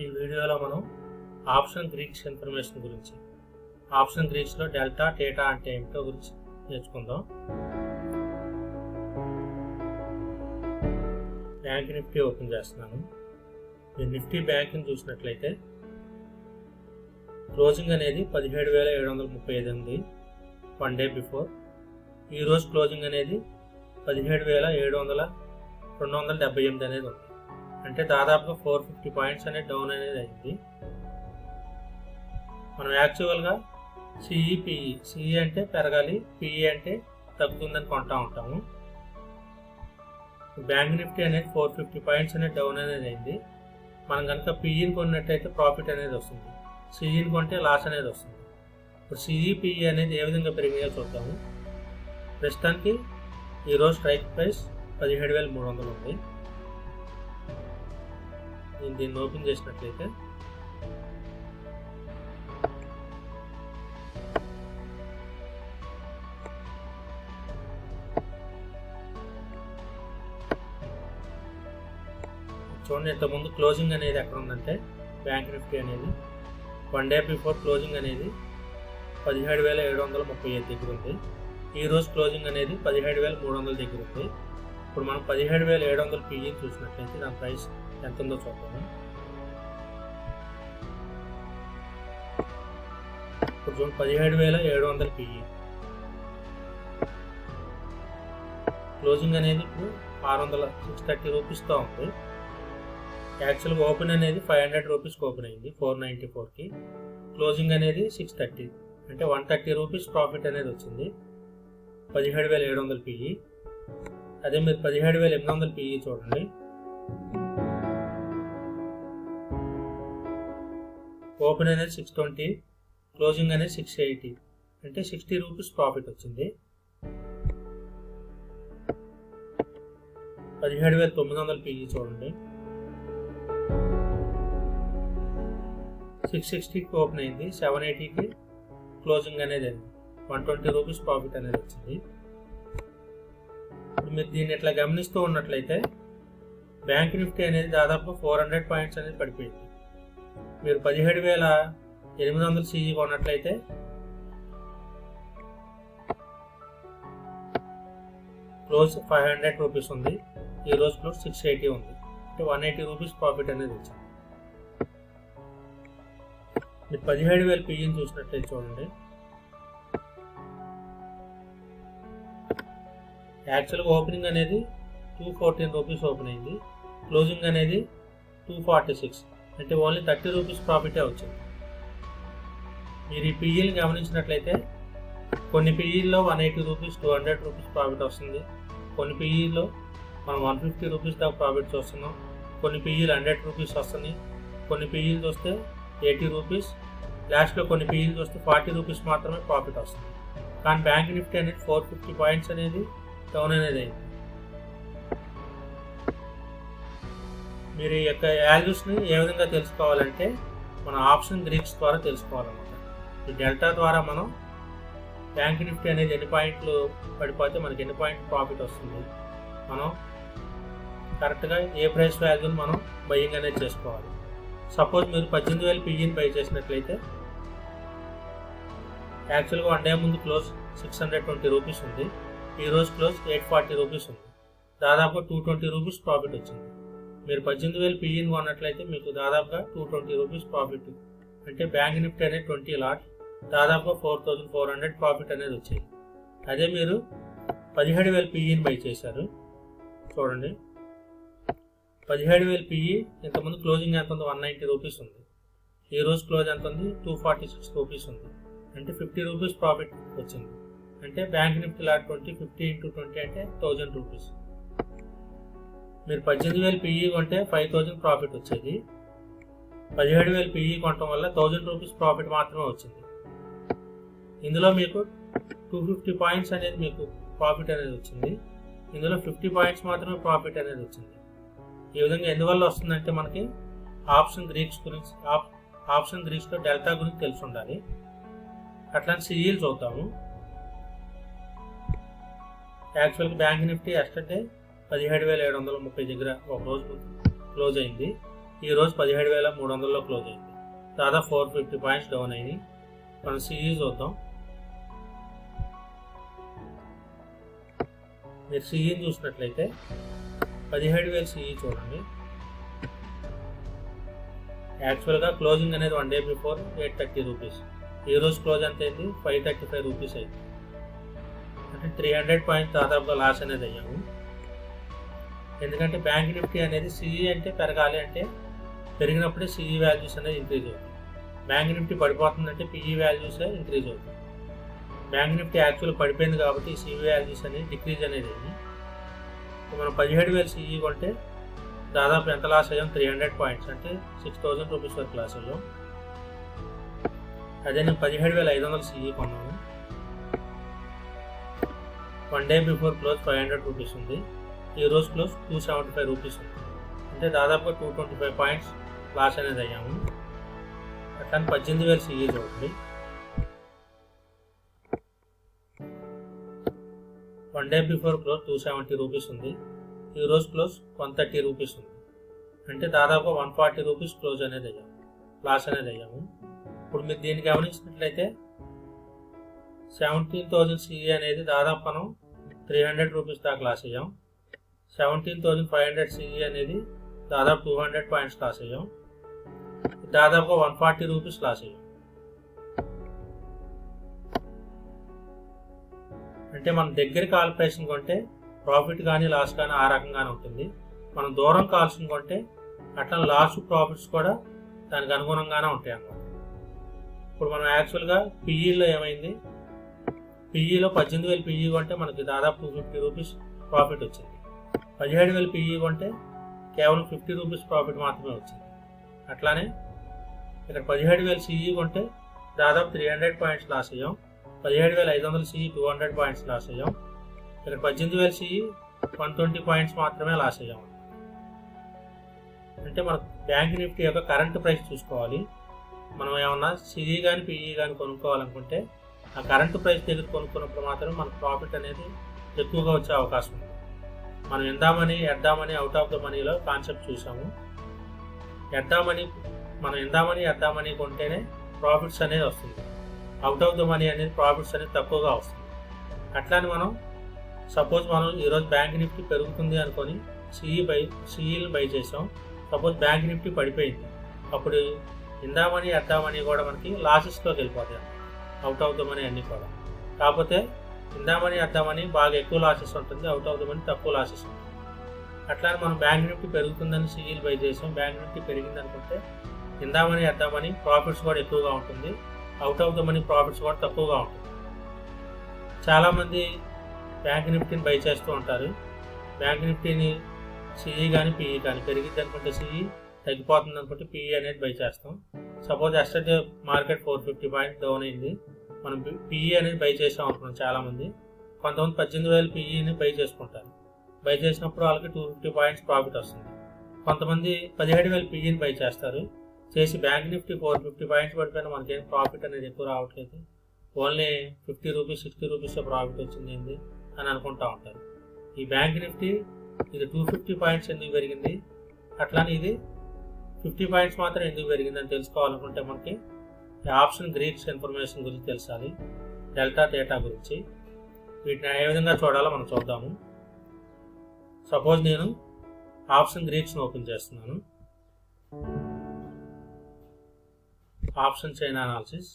ఈ వీడియోలో మనం ఆప్షన్ గ్రీక్స్ ఇన్ఫర్మేషన్ గురించి, ఆప్షన్ గ్రీక్స్లో డెల్టా థీటా అంటే ఏమిటో గురించి నేర్చుకుందాం. బ్యాంక్ నిఫ్టీ ఓపెన్ చేస్తున్నాను. మీరు నిఫ్టీ బ్యాంక్ని చూసినట్లయితే క్లోజింగ్ అనేది 17,735 ఉంది 1 డే బిఫోర్. ఈరోజు క్లోజింగ్ అనేది 17,278 అనేది ఉంది. అంటే దాదాపుగా 450 పాయింట్స్ అనేది డౌన్ అనేది అయింది. మనం యాక్చువల్గా సిఈ అంటే పెరగాలి, పిఈ అంటే తగ్గుతుందని కొంటా ఉంటాము. బ్యాంక్ నిఫ్టీ అనేది 450 పాయింట్స్ అనేది డౌన్ అనేది అయింది. మనం కనుక పిఈని కొన్నట్టయితే ప్రాఫిట్ అనేది వస్తుంది, సిఈని కొంటే లాస్ అనేది వస్తుంది. ఇప్పుడు సిఈ పిఈ అనేది ఏ విధంగా పెరిగాయో చూద్దాము. ప్రస్తుతానికి ఈరోజు స్ట్రైక్ ప్రైస్ 17,300 ఉంది. నేను దీన్ని ఓపెన్ చేసినట్లయితే చూడండి, ఇంతకుముందు క్లోజింగ్ అనేది ఎక్కడ ఉందంటే బ్యాంక్ నిఫ్టీ అనేది 1 డే బిఫోర్ క్లోజింగ్ అనేది 17,735 దగ్గర ఉంది. ఈరోజు క్లోజింగ్ అనేది 17,300 దగ్గర ఉంది. ఇప్పుడు మనం 17,700 పిఈ చూసినట్లయితే దాని ప్రైస్ ఎంత ఉందో చూద్దాము. ఇప్పుడు చూడండి 17,700 పిఈ, క్లోజింగ్ అనేది ఇప్పుడు 630 రూపీస్తో ఉంది. యాక్చువల్గా ఓపెన్ అనేది 500 రూపీస్కి ఓపెన్ అయింది 494కి. క్లోజింగ్ అనేది 630, అంటే 130 రూపీస్ ప్రాఫిట్ అనేది వచ్చింది 17,700 పిఈ. అదే మీరు 17,800 పిఈ చూడండి. ఓపెన్ అనేది 620, క్లోజింగ్ అనేది 680, అంటే 60 రూపీస్ ప్రాఫిట్ వచ్చింది. 17,900 పిఈ చూడండి. 660కి ఓపెన్ అయింది, 780కి క్లోజింగ్ అనేది 120 రూపీస్ ప్రాఫిట్ అనేది వచ్చింది. ఇప్పుడు మీరు దీన్ని ఇట్లా గమనిస్తూ ఉన్నట్లయితే బ్యాంక్ నిఫ్టీ అనేది దాదాపు 400 పాయింట్స్ అనేది పడిపోయింది. మీరు 17,800 సిఈ కొన్నట్లయితే క్లోజ్ 500 రూపీస్ ఉంది, ఈరోజు క్లోజ్ 680 ఉంది, అంటే 180 రూపీస్ ప్రాఫిట్ అనేది వచ్చింది. మీరు 17,000 పిఈని చూసినట్లయితే చూడండి. యాక్చువల్గా ఓపెనింగ్ అనేది 214 రూపీస్ ఓపెన్ అయింది, క్లోజింగ్ అనేది 246, అంటే ఓన్లీ 30 రూపీస్ ప్రాఫిటే వచ్చింది. మీరు ఈ పిఈని గమనించినట్లయితే కొన్ని పిఈల్లో 180 రూపీస్ 200 రూపీస్ ప్రాఫిట్ వస్తుంది, కొన్ని పిఈలో మనం 150 రూపీస్ దాకా ప్రాఫిట్ చూస్తున్నాం, కొన్ని పిఈలు 100 రూపీస్ వస్తున్నాయి, కొన్ని పిఈలు చూస్తే 80 రూపీస్, లాస్ట్లో కొన్ని పిఈలు చూస్తే 40 రూపీస్ మాత్రమే ప్రాఫిట్ వస్తుంది. కానీ బ్యాంక్ నిఫ్టీ అనేది 450 పాయింట్స్ అనేది డౌన్ అనేది అయింది. మీరు ఈ యొక్క వాల్యూస్ని ఏ విధంగా తెలుసుకోవాలంటే మన ఆప్షన్ గ్రీక్స్ ద్వారా తెలుసుకోవాలన్నమాట. ఈ డెల్టా ద్వారా మనం బ్యాంక్ నిఫ్టీ అనేది ఎన్ని పాయింట్లు పడిపోతే మనకి ఎన్ని పాయింట్ ప్రాఫిట్ వస్తుంది, మనం కరెక్ట్గా ఏ ప్రైస్ వాల్యూని మనం బయింగ్ అనేది చేసుకోవాలి. సపోజ్ మీరు 18,000 పిఈని బై చేసినట్లయితే యాక్చువల్గా 1 డే ముందు క్లోజ్ 620 రూపీస్ ఉంది, ఈరోజు క్లోజ్ 840 రూపీస్ ఉంది, దాదాపుగా 220 రూపీస్ ప్రాఫిట్ వచ్చింది. మీరు 18,000 పిఈని కొన్నట్లయితే మీకు దాదాపుగా 220 రూపీస్ ప్రాఫిట్, అంటే బ్యాంక్ నిఫ్టీ అనేది 20 లాట్, దాదాపుగా 4,400 ప్రాఫిట్ అనేది వచ్చాయి. అదే మీరు 17,000 పిఈని బై చేశారు చూడండి. 17,000 పిఈ ఇంతకుముందు క్లోజింగ్ ఎంత ఉంది 190 రూపీస్ ఉంది, ఈరోజు క్లోజ్ ఎంత ఉంది 246 రూపీస్ ఉంది, అంటే 50 రూపీస్ ప్రాఫిట్ వచ్చింది. అంటే బ్యాంక్ నిఫ్టీ లాట్ 50 into 20 అంటే 1000 రూపీస్. మీరు 18,000 పిఈ కొంటే 5,000 ప్రాఫిట్ వచ్చేది, 17,000 పిఈ కొనటం వల్ల 1000 రూపీస్ ప్రాఫిట్ మాత్రమే వచ్చింది. ఇందులో మీకు 250 పాయింట్స్ అనేది మీకు ప్రాఫిట్ అనేది వచ్చింది, ఇందులో 50 పాయింట్స్ మాత్రమే ప్రాఫిట్ అనేది వచ్చింది. ఈ విధంగా ఎందువల్ల వస్తుందంటే మనకి ఆప్షన్ గ్రీక్స్ గురించి, ఆప్షన్ గ్రీక్స్లో డెల్టా గురించి తెలిసి ఉండాలి. అట్లాంటి సిఈలు చూద్దాము. యాక్చువల్గా బ్యాంక్ నిఫ్టీ ఎస్టర్డే 17,730 దగ్గర ఒక రోజు క్లోజ్ అయింది, ఈరోజు 17,300లో క్లోజ్ అయింది. దాదాపు 450 పాయింట్స్ డౌన్ అయినాయి. మనం సిఈ చూద్దాం. మీరు సిఈని చూసినట్లయితే 17,000 సిఈ చూడండి. యాక్చువల్గా క్లోజింగ్ అనేది 1 డే బిఫోర్ 830 రూపీస్. ఈరోజు క్లోజ్ ఎంత అయింది? 535 రూపీస్ అయింది. అంటే 300 పాయింట్స్ దాదాపుగా లాస్ అనేది అయ్యాము. ఎందుకంటే బ్యాంక్ నిఫ్టీ అనేది సిఈ అంటే పెరగాలి అంటే పెరిగినప్పుడే సిఈ వాల్యూస్ అనేది ఇంక్రీజ్ అవుతుంది. బ్యాంక్ నిఫ్టీ పడిపోతుందంటే పిఈ వాల్యూస్ ఇంక్రీజ్ అవుతుంది. బ్యాంక్ నిఫ్టీ యాక్చువల్ పడిపోయింది కాబట్టి సిఈ వాల్యూస్ అనేది డిక్రీజ్ అనేది అయింది. మనం 17,000 సిఈ కొంటే దాదాపు ఎంత లాస్ అయ్యాం? 300 పాయింట్స్ అంటే 6,000 రూపీస్ వరకు లాస్ అయ్యాం. అదే నేను 17,500 సిఈ కొన్నాను. 1 డే బిఫోర్ క్లోజ్ 500 రూపీస్ ఉంది. ఈరోజు క్లోజ్ 275 రూపీస్ ఉంది. అంటే దాదాపుగా 225 పాయింట్స్ లాస్ అనేది అయ్యాము. అట్లా 18,000 సిఈ చూడండి. 1 డే బిఫోర్ క్లోజ్ 270 రూపీస్ ఉంది. ఈరోజు క్లోజ్ 130 రూపీస్ ఉంది. అంటే దాదాపు 140 రూపీస్ క్లోజ్ అనేది అయ్యాము, లాస్ అనేది అయ్యాము. ఇప్పుడు మీరు దీన్ని గమనించినట్లయితే 17,000 సిఈ అనేది దాదాపు మనం 300 రూపీస్ దాకా లాస్ అయ్యాం. 17,500 సిఈ అనేది దాదాపు 200 పాయింట్స్ లాస్ అయ్యాం. దాదాపుగా 140 రూపీస్ లాస్ అయ్యాం. అంటే మనం దగ్గర కాల్ ప్రైస్ కొంటే ప్రాఫిట్ కానీ లాస్ కానీ ఆ రకంగానే ఉంటుంది. మనం దూరం కాల్సిన కొంటే అట్లా లాస్ ప్రాఫిట్స్ కూడా దానికి అనుగుణంగానే ఉంటాయి అన్నమాట. ఇప్పుడు మనం యాక్చువల్గా పిఈలో ఏమైంది? పిఈలో 18,000 పిఈ కొంటే మనకి దాదాపు 250 రూపీస్ ప్రాఫిట్ వచ్చింది. 17,000 పిఈ కొంటే కేవలం 50 రూపీస్ ప్రాఫిట్ మాత్రమే వచ్చింది. అట్లానే ఇక్కడ 17,000 సిఈ కొంటే దాదాపు 300 పాయింట్స్ లాస్ అయ్యాం. 17,500 సిఈ 200 పాయింట్స్ లాస్ అయ్యాం. ఇక్కడ 18,000 సిఈ 120 పాయింట్స్ మాత్రమే లాస్ అయ్యాం. అంటే మన బ్యాంక్ నిఫ్టీ యొక్క కరెంట్ ప్రైస్ చూసుకోవాలి. మనం ఏమన్నా సిఈ కానీ పిఈ కానీ కొనుక్కోవాలనుకుంటే ఆ కరెంట్ ప్రైస్ దగ్గర కొనుక్కున్నప్పుడు మాత్రమే మనకు ప్రాఫిట్ అనేది ఎక్కువగా వచ్చే అవకాశం ఉంది. మనం ఎద్దామని అవుట్ ఆఫ్ ద మనీలో కాన్సెప్ట్ చూసాము. ఎద్దామని కొంటేనే ప్రాఫిట్స్ అనేది వస్తుంది. అవుట్ ఆఫ్ ద మనీ అనేది ప్రాఫిట్స్ అనేది తక్కువగా వస్తుంది. అట్లానే మనం సపోజ్ మనం ఈరోజు బ్యాంక్ నిఫ్టీ పెరుగుతుంది అనుకొని సిఈని బై చేసాం. సపోజ్ బ్యాంక్ నిఫ్టీ పడిపోయింది, అప్పుడు ఎద్దామని కూడా మనకి లాసెస్లోకి వెళ్ళిపోతాయి అవుట్ ఆఫ్ ద మనీ అన్నీ కూడా. కాకపోతే ఎద్దామని బాగా ఎక్కువ లాసెస్ ఉంటుంది, అవుట్ ఆఫ్ ద మనీ తక్కువ లాసెస్ ఉంటుంది. అట్లానే మనం బ్యాంక్ నిఫ్టీ పెరుగుతుందని సిఈలు బై చేసాం. బ్యాంక్ నిఫ్టీ పెరిగింది అనుకుంటే ఎద్దామని ప్రాఫిట్స్ కూడా ఎక్కువగా ఉంటుంది, out of the money profits కూడా తక్కువగా ఉంటుంది. చాలామంది బ్యాంక్ నిఫ్టీని బై చేస్తూ ఉంటారు. బ్యాంక్ నిఫ్టీని సిఈ కానీ పిఈ కానీ పెరిగింది అనుకుంటే సిఈ, తగ్గిపోతుంది అనుకుంటే పిఈ అనేది బై చేస్తాం. Suppose yesterday market 450 points down అయింది, మనం పిఈ అనేది బై చేసాం అనుకున్నాం. చాలామంది కొంతమంది 18,000 పిఈని బై చేసుకుంటారు. బై చేసినప్పుడు వాళ్ళకి 250 పాయింట్స్ ప్రాఫిట్ వస్తుంది. కొంతమంది 17,000 పిఈని బై చేస్తారు. చేసి బ్యాంక్ నిఫ్టీ 450 పాయింట్స్ పడిపోయినా మనకేం ప్రాఫిట్ అనేది ఎక్కువ రావట్లేదు, ఓన్లీ 50 రూపీస్ 60 రూపీస్ ప్రాఫిట్ వచ్చింది అని అనుకుంటూ ఉంటారు. ఈ బ్యాంక్ నిఫ్టీ ఇది 250 పాయింట్స్ ఎందుకు పెరిగింది, అట్లానే ఇది 50 పాయింట్స్ మాత్రం ఎందుకు పెరిగిందని తెలుసుకోవాలనుకుంటే మనకి ఆప్షన్ గ్రీక్స్ ఇన్ఫర్మేషన్ గురించి తెలుసాలి, డెల్టా థీటా గురించి. వీటిని ఏ విధంగా చూడాలో మనం చూద్దాము. సపోజ్ నేను ఆప్షన్ గ్రీక్స్ని ఓపెన్ చేస్తున్నాను. Option chain analysis.